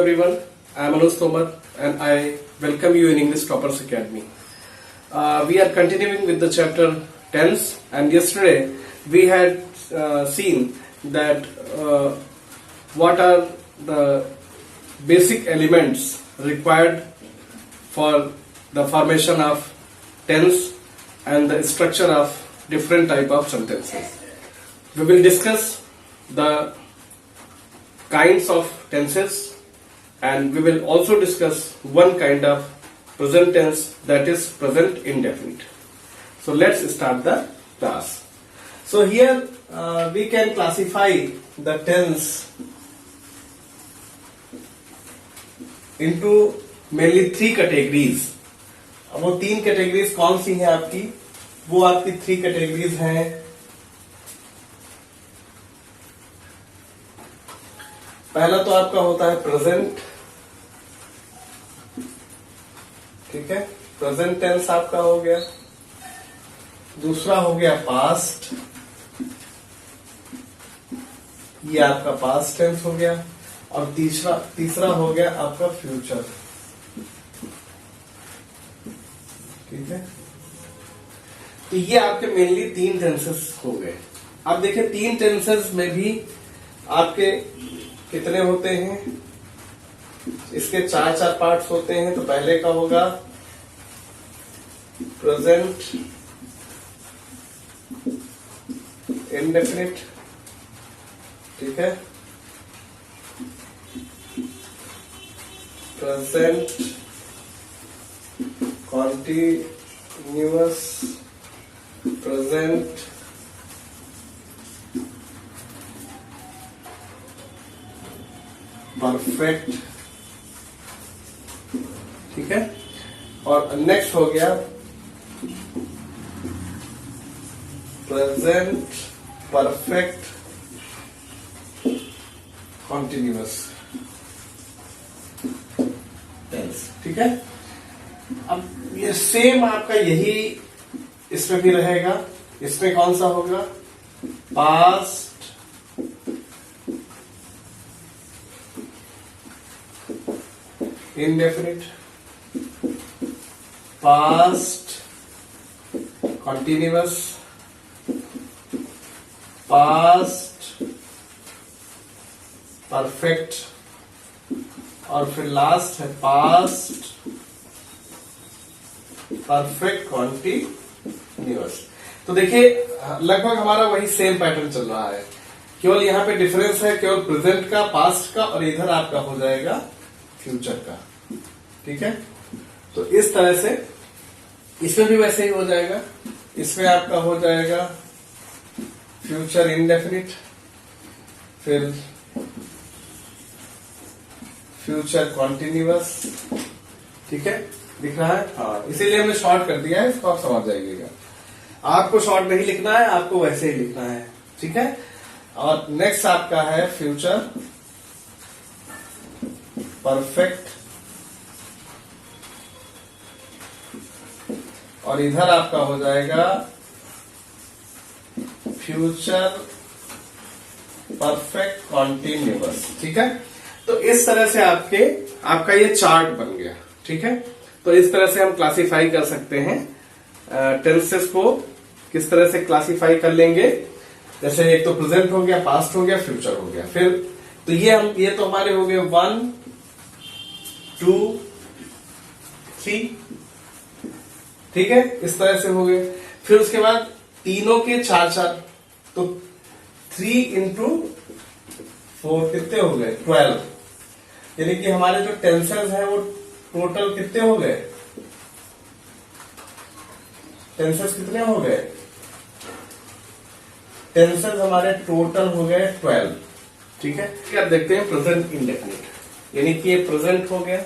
everyone, I am Anuj Tomar and I welcome you in English Toppers Academy. We are continuing with the chapter tense, and yesterday we had seen that what are the basic elements required for the formation of tense and the structure of different type of sentences. We will discuss the kinds of tenses, and we will also discuss one kind of present tense, that is present indefinite. So let's start the class. So here we can classify the tense into mainly three categories. अब वो तीन categories कौन सी हैं आपकी? वो आपकी three categories हैं. पहला तो आपका होता है प्रेजेंट, ठीक है, प्रेजेंट टेंस आपका हो गया. दूसरा हो गया पास्ट, ये आपका पास्ट टेंस हो गया. और तीसरा हो गया आपका फ्यूचर, ठीक है. तो ये आपके मेनली तीन टेंसेस हो गए. अब देखिए तीन टेंसेस में भी आपके कितने होते हैं? इसके चार चार पार्ट्स होते हैं. तो पहले का होगा प्रेजेंट इंडेफिनिट, ठीक है, प्रेजेंट कॉन्टिन्यूअस, प्रेजेंट परफेक्ट, ठीक है. और नेक्स्ट हो गया प्रेजेंट परफेक्ट कॉन्टिन्यूअस टेंस, ठीक है. अब ये सेम आपका यही इसमें भी रहेगा. इसमें कौन सा होगा? Past indefinite, past continuous, past perfect, और फिर लास्ट है past perfect continuous. तो देखिए लगभग हमारा वही सेम पैटर्न चल रहा है. केवल यहां पे डिफरेंस है केवल प्रेजेंट का, पास्ट का, और इधर आपका हो जाएगा फ्यूचर का, ठीक है. तो इस तरह से इसमें भी वैसे ही हो जाएगा. इसमें आपका हो जाएगा फ्यूचर इंडेफिनिट, फिर फ्यूचर कॉन्टिन्यूअस, ठीक है. दिख रहा है? हाँ, इसीलिए हमने शॉर्ट कर दिया है, इसको आप समझ जाइएगा. आपको शॉर्ट नहीं लिखना है, आपको वैसे ही लिखना है, ठीक है. और नेक्स्ट आपका है फ्यूचर परफेक्ट, और इधर आपका हो जाएगा फ्यूचर परफेक्ट कॉन्टिन्यूअस, ठीक है. तो इस तरह से आपका ये चार्ट बन गया, ठीक है. तो इस तरह से हम क्लासिफाई कर सकते हैं टेंसेस को. किस तरह से क्लासिफाई कर लेंगे? जैसे एक तो प्रेजेंट हो गया, पास्ट हो गया, फ्यूचर हो गया. फिर तो ये तो हमारे हो गए 1 2 3, ठीक है. इस तरह से हो गए. फिर उसके बाद तीनों के चार चार, तो 3 into 4 कितने हो गए? 12. यानी कि हमारे जो टेंसेस हैं वो टोटल कितने हो गए? टेंसेस कितने हो गए? टेंसेस हमारे टोटल हो गए 12, ठीक है. अब देखते हैं प्रेजेंट इंडेफिनिट, यानी कि ये प्रेजेंट हो गया,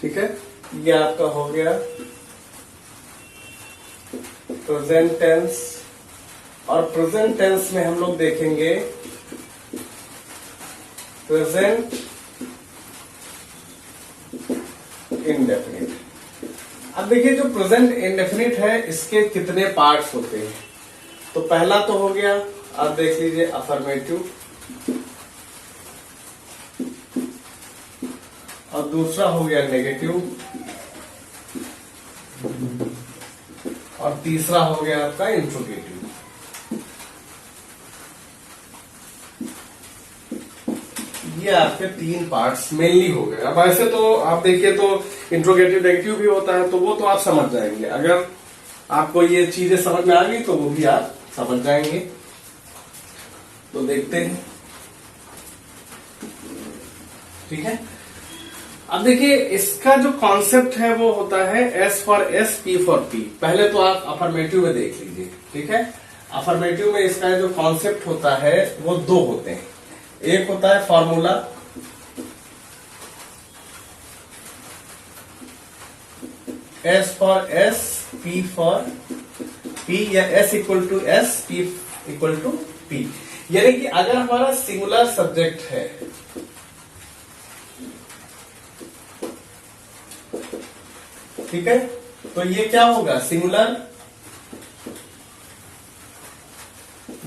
ठीक है. ये आपका हो गया प्रेजेंट टेंस, और प्रेजेंट टेंस में हम लोग देखेंगे प्रेजेंट इंडेफिनिट. अब देखिए जो प्रेजेंट इंडेफिनिट है इसके कितने पार्ट्स होते हैं. तो पहला तो हो गया, आप देख लीजिए, अफर्मेटिव, और दूसरा हो गया नेगेटिव, और तीसरा हो गया आपका इंट्रोगेटिव। ये आपके 3 पार्ट्स मेनली हो गए। अब ऐसे तो आप देखिए तो इंट्रोगेटिव नेगेटिव भी होता है, तो वो तो आप समझ जाएंगे। अगर आपको ये चीजें समझ में आ गई तो वो भी आप समझ जाएंगे। तो देखते हैं, ठीक है। अब देखिए इसका जो कॉन्सेप्ट है वो होता है S for S, P for P। पहले तो आप अफर्मेटिव में देख लीजिए, ठीक है। अफर्मेटिव में इसका जो कॉन्सेप्ट होता है वो 2 होते हैं। एक होता है formula, S for S, P for P, या S equal to S, P equal to P। यानी कि अगर हमारा सिंगुलर सब्जेक्ट है, ठीक है, तो ये क्या होगा, सिंगुलर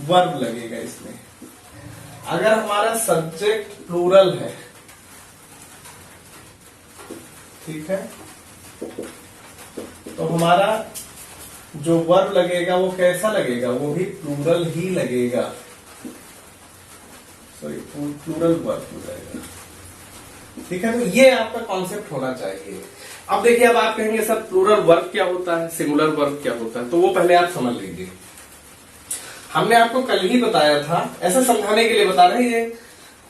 वर्ब लगेगा इसमें। अगर हमारा सब्जेक्ट प्लूरल है, ठीक है, तो हमारा जो वर्ब लगेगा वो कैसा लगेगा, वो भी प्लूरल ही लगेगा। सॉरी, प्लूरल वर्ब हो जाएगा, ठीक है। तो ये आपका कॉन्सेप्ट होना चाहिए। अब देखिए, अब आप कहेंगे सर प्लूरल वर्ब क्या होता है, सिंगुलर वर्ब क्या होता है, तो वो पहले आप समझ लीजिए। हमने आपको कल ही बताया था, ऐसे समझाने के लिए बता रहे हैं। ये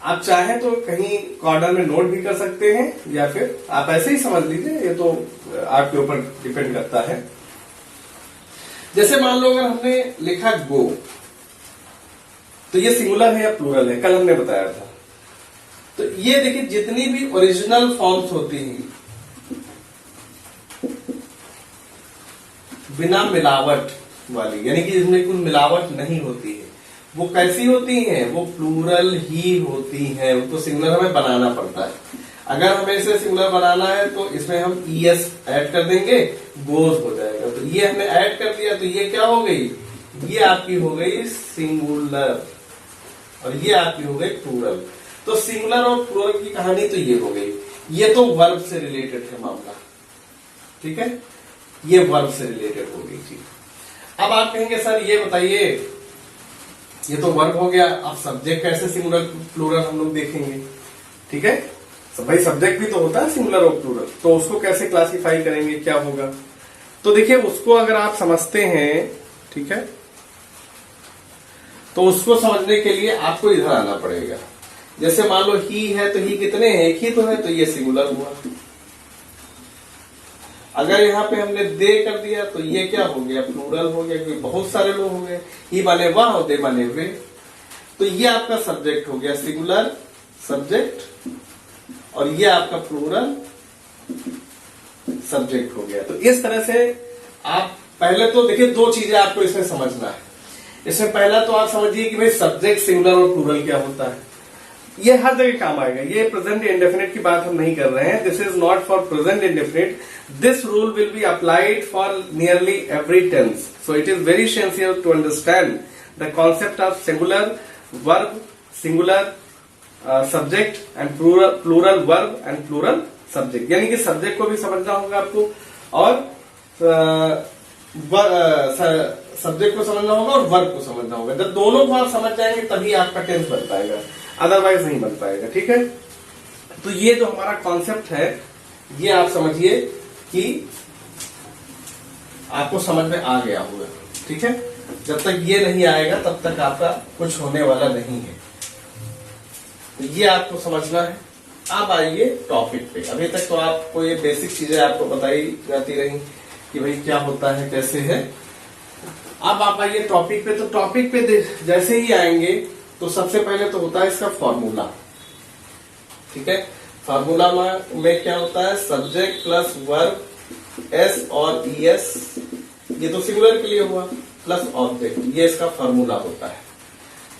आप चाहे तो कहीं कॉर्नर में नोट भी कर सकते हैं, या फिर आप ऐसे ही समझ लीजिए, ये तो आपके ऊपर डिपेंड करता है। जैसे मान लो अगर हमने लिखा गो, तो ये सिंगुलर है या प्लूरल है, कल हमने बताया था। तो ये देखिए जितनी भी ओरिजिनल फॉर्म्स होती हैं बिना मिलावट वाली, यानी कि इसमें कोई मिलावट नहीं होती है, वो कैसी होती हैं, वो प्लूरल ही होती हैं। उनको सिंगुलर हमें बनाना पड़ता है। अगर हमें इसे सिंगुलर बनाना है तो इसमें हम ES ऐड कर देंगे, गोज हो जाएगा। तो ये हमने ऐड कर दिया, तो ये क्या हो गई, ये आपकी हो गई सिंगुलर, और ये आपकी हो गई प्लूरल। तो सिंगुलर और प्लूरल की कहानी तो ये हो गई। ये तो वर्ब से रिलेटेड है मामला, ठीक है, ये वर्ब से रिलेटेड हो गई चीज। अब आप कहेंगे सर ये बताइए, ये तो वर्ब हो गया, अब सब्जेक्ट कैसे सिंगुलर प्लूरल हम लोग देखेंगे, ठीक है। तो भाई सब्जेक्ट भी तो होता है सिंगुलर और प्लूरल, तो उसको कैसे क्लासिफाई करेंगे, क्या होगा। तो देखिए उसको अगर आप समझते हैं, ठीक है, तो उसको समझने के लिए आपको इधर आना पड़ेगा। जैसे मान लो ही है, तो ही कितने हैं, एक ही तो है, तो ये सिंगुलर हुआ। अगर यहाँ पे हमने दे कर दिया तो ये क्या हो गया, प्लूरल हो गया, क्योंकि बहुत सारे लोग हो गए। ही माने वह और दे माने वे, तो ये आपका सब्जेक्ट हो गया सिंगुलर सब्जेक्ट, और ये आपका प्लूरल सब्जेक्ट हो गया। तो इस तरह से आप पहले तो देखिए 2 चीजें आपको इसमें समझना है। इसमें पहला तो आप समझिए कि भाई सब्जेक्ट सिंगुलर और प्लूरल क्या होता है। ये हर जगह काम आएगा। ये प्रेजेंट इंडेफिनिट की बात हम नहीं कर रहे हैं। This is not for present indefinite. This rule will be applied for nearly every tense. So it is very essential to understand the concept of singular verb, singular subject and plural verb and plural subject. यानी कि subject को भी समझना होगा आपको, और subject को समझना होगा और वर्ब को समझना होगा। जब दोनों को आप समझ जाएंगे तभी आपका टेंस बन पाएगा, अदरवाइज नहीं बन पाएगा, ठीक है। तो ये जो हमारा कॉन्सेप्ट है, ये आप समझिए कि आपको समझ में आ गया होगा, ठीक है। जब तक ये नहीं आएगा तब तक आपका कुछ होने वाला नहीं है। तो ये आपको समझना है। अब आइए टॉपिक पे। अभी तक तो आपको ये बेसिक चीजें आपको बताई जाती रही कि भाई क्या होता है, कैसे है। अब आप आइए टॉपिक पे। तो टॉपिक पे जैसे ही आएंगे तो सबसे पहले तो होता है इसका फॉर्मूला, ठीक है। फॉर्मूला में क्या होता है, सब्जेक्ट प्लस वर्ब, एस और ES, ये तो सिंगुलर के लिए हुआ, प्लस ऑब्जेक्ट, ये इसका फॉर्मूला होता है,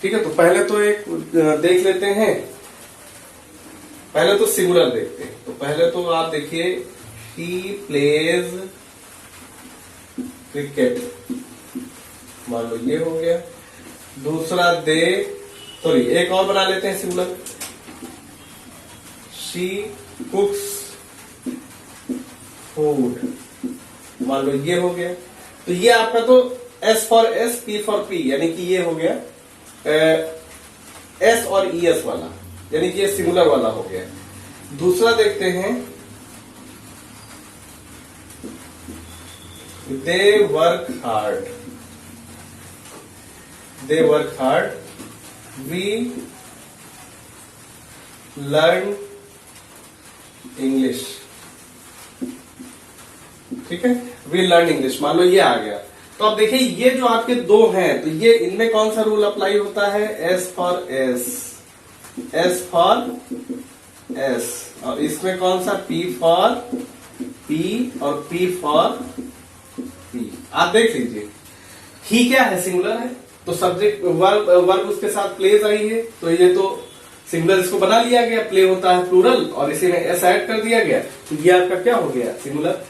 ठीक है। तो पहले तो एक देख लेते हैं, पहले तो सिंगुलर देखते हैं। तो पहले तो आप देखिए, ही प्लेज क्रिकेट, मान लो ये हो गया। दूसरा दे, सॉरी एक और बना लेते हैं सिंगुलर, शी कुक्स फूड, मान लो ये हो गया। तो ये आपका तो S for S, P for P, यानी कि ये हो गया S और ES वाला, यानी कि ये सिंगुलर वाला हो गया। दूसरा देखते हैं, they work hard, they work hard, we learn English, ठीक है, वी लर्न इंग्लिश, मान लो ये आ गया। तो अब देखिए ये जो आपके दो हैं, तो ये इनमें कौन सा रूल अप्लाई होता है? S for S, S for S, और इसमें कौन सा? P फॉर P और P फॉर P। आप देख लीजिए, ही क्या है? सिंगुलर है, तो सब्जेक्ट वर्ब उसके साथ प्लेज आई है, तो ये तो सिंगुलर इसको बना लिया गया, प्ले होता है प्लूरल, और इसी में S ऐड कर दिया गया, तो ये आपका क्या हो गया? सिंगुलर।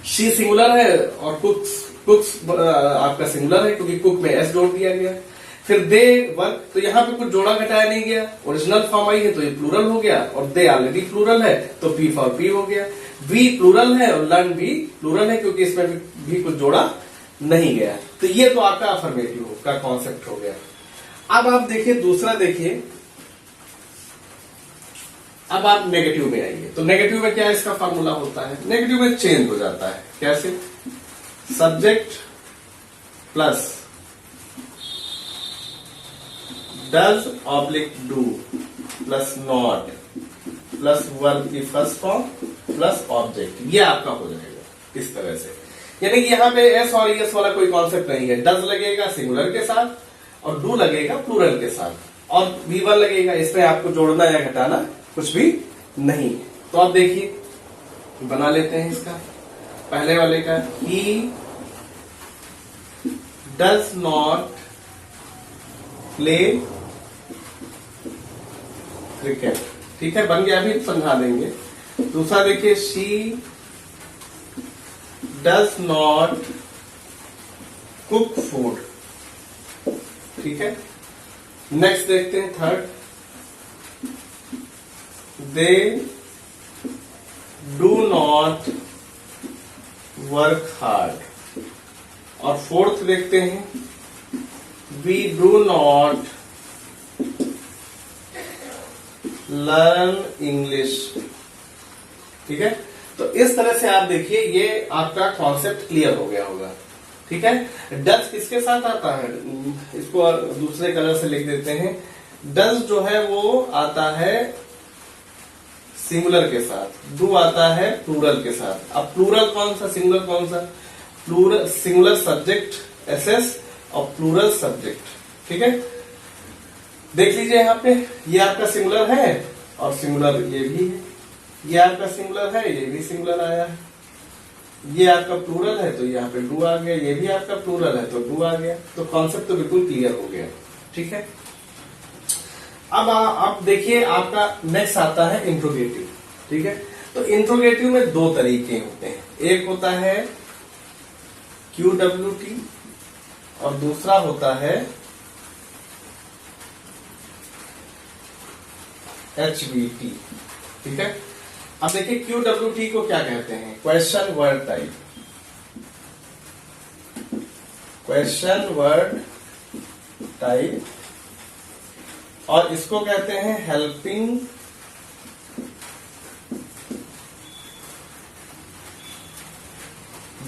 शी सिंगुलर है और कुक्स आपका सिंगुलर है, क्योंकि कुक में S जोड़ दिया गया। फिर दे वर्क, तो यहाँ पे कुछ जोड़ा घटाया नहीं गया, ओरिजिनल फॉर्म आई है तो ये प्लूरल हो गया, और दे ऑलरेडी प्लूरल है तो P फॉर P हो गया। वी प्लूरल है और लर्न भी प्लूरल है, क्योंकि इसमें भी कुछ जोड़ा नहीं गया। तो ये तो आपका अफर्मेटिव का कॉन्सेप्ट हो गया। अब आप देखिए दूसरा, देखिए अब आप नेगेटिव में आइए। तो नेगेटिव में क्या इसका फॉर्मूला होता है? नेगेटिव में चेंज हो जाता है। कैसे? Subject plus does oblique do plus not plus verb की फर्स्ट फॉर्म प्लस ऑब्जेक्ट, ये आपका हो जाएगा इस तरह से। यानी कि यहाँ पे S और ES वाला कोई कॉन्सेप्ट नहीं है। डज लगेगा सिंगुलर के साथ और डू लगेगा प्लूरल के साथ, और V1 लगेगा, इसमें आपको जोड़ना या घटाना कुछ भी नहीं। तो आप देखिए, बना लेते हैं इसका पहले वाले का, he does not play cricket, ठीक है, बन गया, अभी समझा देंगे। दूसरा देखिए, she does not cook food, ठीक है। नेक्स्ट देखते हैं third, they do not work hard, और फोर्थ देखते हैं, we do not learn English, ठीक है। तो इस तरह से आप देखिए, ये आपका कॉन्सेप्ट क्लियर हो गया होगा, ठीक है। डज किसके साथ आता है? इसको दूसरे कलर से लिख देते हैं। डज जो है वो आता है सिंगुलर के साथ, डू आता है प्लूरल के साथ। अब प्लूरल कौन सा, सिंगुलर कौन सा? प्लूरल सिंगुलर सब्जेक्ट SS और प्लूरल सब्जेक्ट, ठीक है। देख लीजिए यहाँ पे, ये आपका सिंगुलर है और सिंगुलर ये भी है, ये आपका सिंगुलर है, ये भी सिंगुलर आया है, ये आपका प्लूरल है तो यहाँ पे डू आ गया, ये भी आपका प्लूरल है तो डू आ गया। तो कॉन्सेप्ट तो बिल्कुल क्लियर हो गया, ठीक है। अब आप देखिए, आपका नेक्स्ट आता है इंट्रोगेटिव, ठीक है। तो इंट्रोगेटिव में दो तरीके होते हैं, एक होता है QWT और दूसरा होता है HVT, ठीक है। अब देखिए QWT को क्या कहते हैं? Question word type, question word type, और इसको कहते हैं हेल्पिंग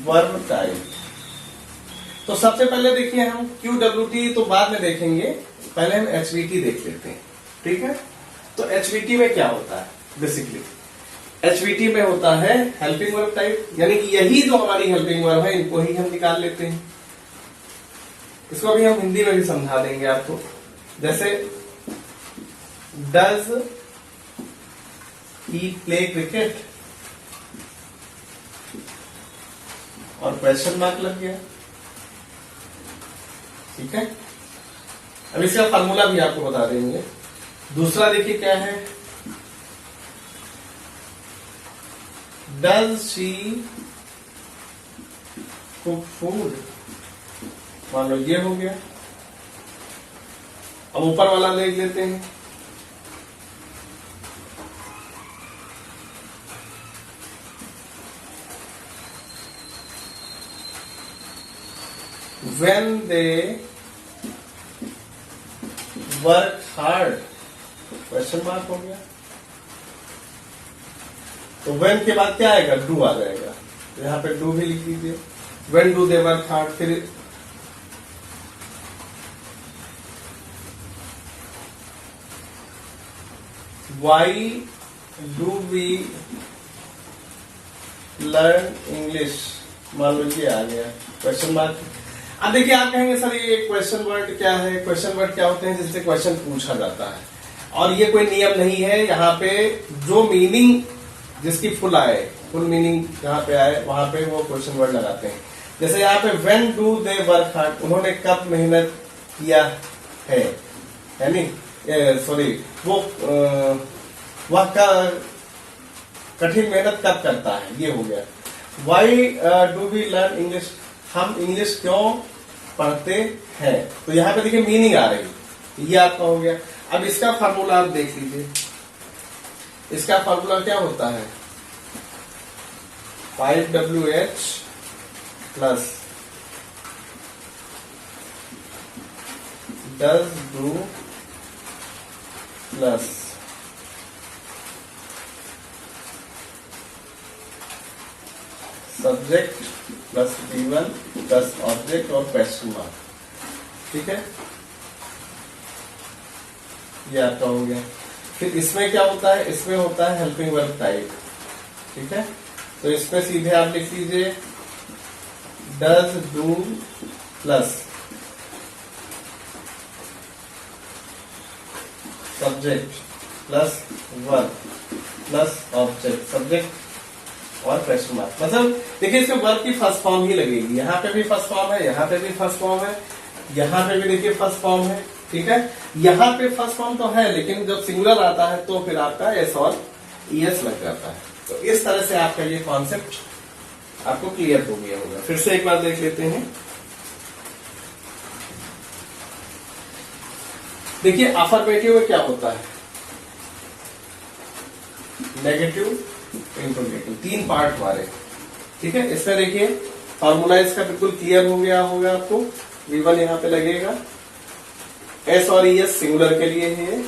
वर्ब टाइप। तो सबसे पहले देखिए, हम QWT तो बाद में देखेंगे, पहले हम HVT देख लेते हैं, ठीक है। तो HVT में क्या होता है? बेसिकली HVT में होता है हेल्पिंग वर्ब टाइप, यानी कि यही जो हमारी हेल्पिंग वर्ब है, इनको ही हम निकाल लेते हैं। इसको भी हम हिंदी में भी समझा देंगे आपको। जैसे डज ही प्ले क्रिकेट, और क्वेश्चन मार्क लग गया, ठीक है। अब इसका फार्मूला भी आपको बता देंगे। दूसरा देखिए क्या है, डज शी कुक फूड, मान लो ये हो गया। अब ऊपर वाला देख लेते हैं, when they work hard, question mark हो गया। तो when के बाद क्या आएगा, do आ जाएगा, तो यहां पे do भी लिख दीजिए। when do they work hard, फिर why do we learn English, मान लीजिए आ गया क्वेश्चन मार्क। अब देखिए आप कहेंगे सर ये क्वेश्चन वर्ड क्या है, क्वेश्चन वर्ड क्या होते हैं जिससे क्वेश्चन पूछा जाता है, और ये कोई नियम नहीं है। यहाँ पे जो मीनिंग जिसकी फुल आए, फुल मीनिंग जहाँ पे आए वहां पे वो क्वेश्चन वर्ड लगाते हैं। जैसे यहाँ पे when do they work hard, उन्होंने कब मेहनत किया है, यानी सॉरी वह कठिन मेहनत कब करता है, ये हो गया। Why do we learn English, हम इंग्लिश क्यों पढ़ते हैं, तो यहाँ पे देखिए मीनिंग आ रही, ये आपका हो गया। अब इसका फार्मूला आप देख लीजिए, इसका फार्मूला क्या होता है, 5WH plus does do plus subject plus V1 plus object और क्वेश्चन मार्क, ठीक है, ये आपका हो गया। फिर इसमें क्या होता है, इसमें होता है हेल्पिंग वर्ब टाइप, ठीक है, तो इसमें सीधे आप लिख लीजिए does do plus subject plus verb plus object, subject और क्वेश्चन मार्क। मतलब देखिए इसमें वर्ब की फर्स्ट फॉर्म ही लगेगी, यहाँ पे भी फर्स्ट फॉर्म है, यहाँ पे भी फर्स्ट फॉर्म है, यहाँ पे भी देखिए फर्स्ट फॉर्म है, ठीक है। यहाँ पे फर्स्ट फॉर्म तो है, लेकिन जब सिंगुलर आता है तो फिर आपका एस और ईएस लग जाता है। तो इस तरह से आपका ये कॉन्सेप्ट आपको क्लियर हो गया होगा। फिर से एक बार देख लेते हैं। देखिए अफर्मेटिव में क्या होता है, नेगेटिव, इंटरोगेटिव, तीन पार्ट हमारे, ठीक है। इसमें देखिए फॉर्मूला इसका बिल्कुल क्लियर हो गया होगा आपको। V1 यहाँ पे लगेगा, एस और ईएस सिंगुलर के लिए है,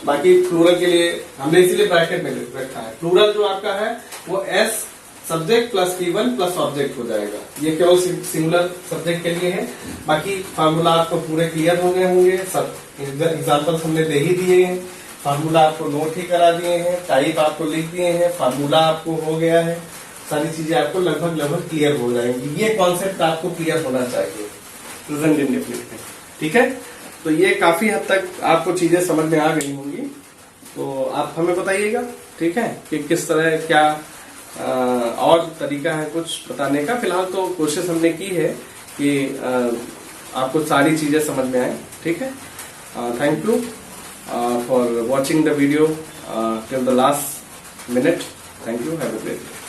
बाकी प्लूरल के लिए हमने इसीलिए ब्रैकेट में रखा है। प्लूरल जो आपका है वो S subject plus V1 plus object हो जाएगा, ये केवल सिंगुलर सब्जेक्ट के लिए है। बाकी फार्मूला आपको पूरे क्लियर हो गए होंगे, सब एग्जाम्पल्स हमने दे ही दिए हैं, फार्मूला आपको नोट ही करा दिए हैं, टाइप आपको लिख दिए हैं, फार्मूला आपको हो गया है, सारी चीजें आपको लगभग क्लियर हो जाएंगी। ये कॉन्सेप्ट आपको क्लियर होना चाहिए प्रेजेंट इंडेफिनिट में, ठीक है। तो ये काफी हद तक आपको चीजें समझ में आ गई होंगी, तो आप हमें बताइएगा, ठीक है, कि किस तरह क्या और तरीका है कुछ बताने का। फिलहाल तो कोशिश हमने की है कि आपको सारी चीजें समझ में आए, ठीक है। Thank you for watching the video till the last minute. Thank you. Have a great day.